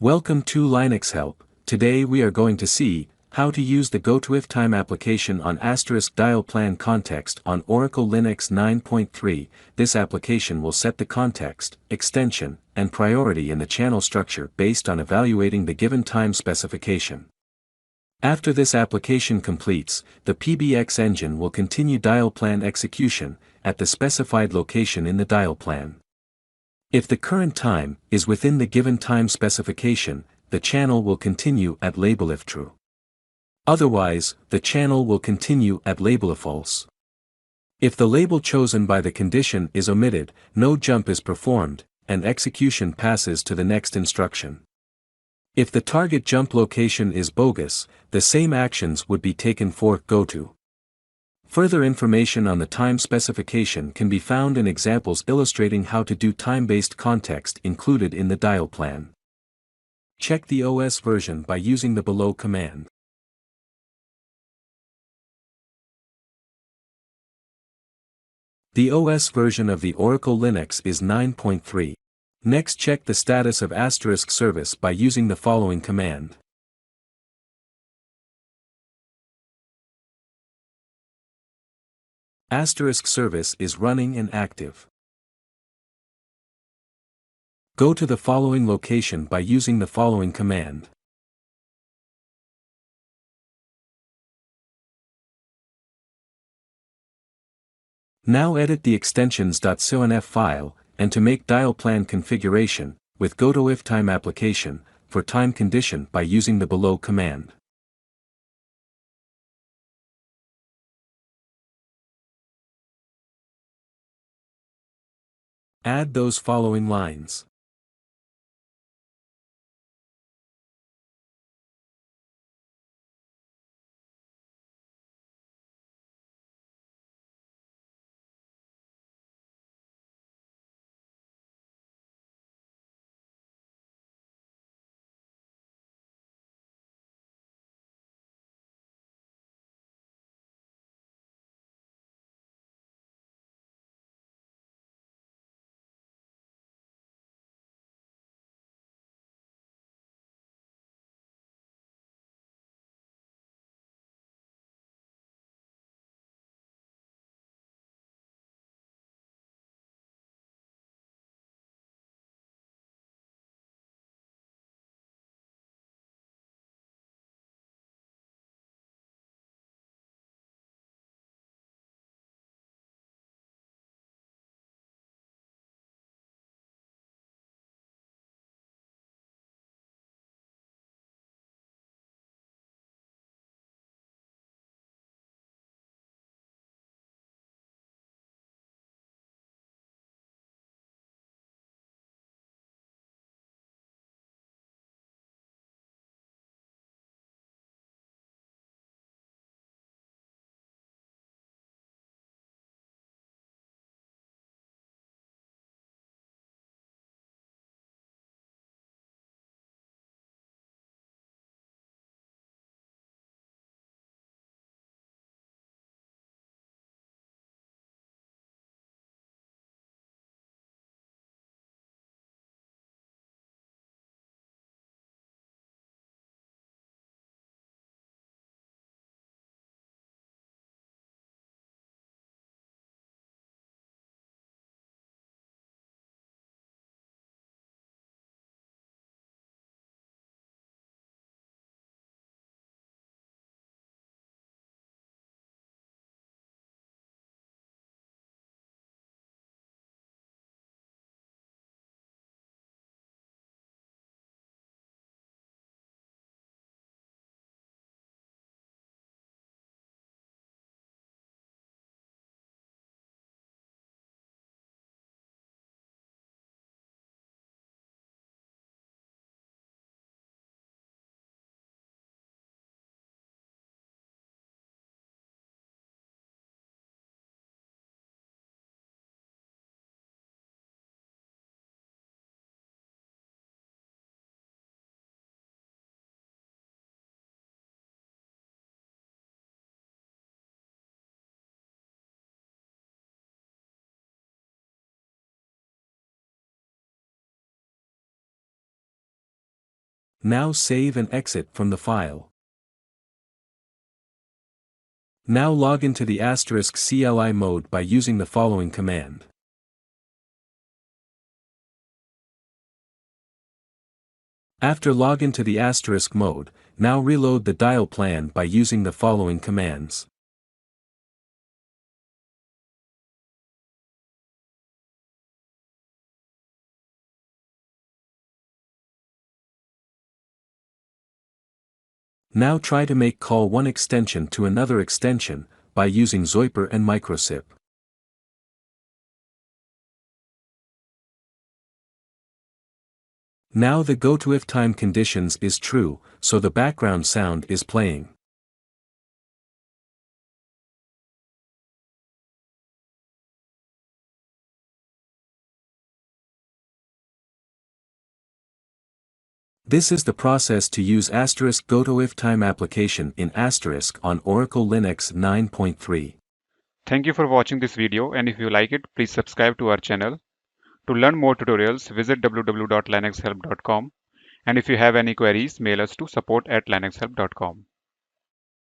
Welcome to Linux Help. Today we are going to see how to use the GotoIfTime application on Asterisk Dialplan context on Oracle Linux 9.3. This application will set the context, extension, and priority in the channel structure based on evaluating the given time specification. After this application completes, the PBX engine will continue Dialplan execution at the specified location in the Dialplan. If the current time is within the given time specification, the channel will continue at labelifftrue. Otherwise, the channel will continue at labeliffalse. If the label chosen by the condition is omitted, no jump is performed, and execution passes to the next instruction. If the target jump location is bogus, the same actions would be taken for Goto. Further information on the time specification can be found in examples illustrating how to do time-based context included in the Dialplan. Check the OS version by using the below command. The OS version of the Oracle Linux is 9.3. Next, check the status of Asterisk service by using the following command. Asterisk service is running and active. Go to the following location by using the following command. Now edit the extensions.conf file, and to make Dialplan configuration, with GotoIfTime application, for time condition by using the below command. Add those following lines. Now save and exit from the file. Now log into the Asterisk CLI mode by using the following command. After log into the Asterisk mode, now reload the Dialplan by using the following commands. Now try to make call one extension to another extension, by using Zoiper and microsip. Now the GotoIfTime conditions is true, so the background sound is playing. This is the process to use Asterisk GotoIfTime application in Asterisk on Oracle Linux 9.3. Thank you for watching this video, and if you like it, please subscribe to our channel. To learn more tutorials, visit www.linuxhelp.com, and if you have any queries, mail us to support@linuxhelp.com.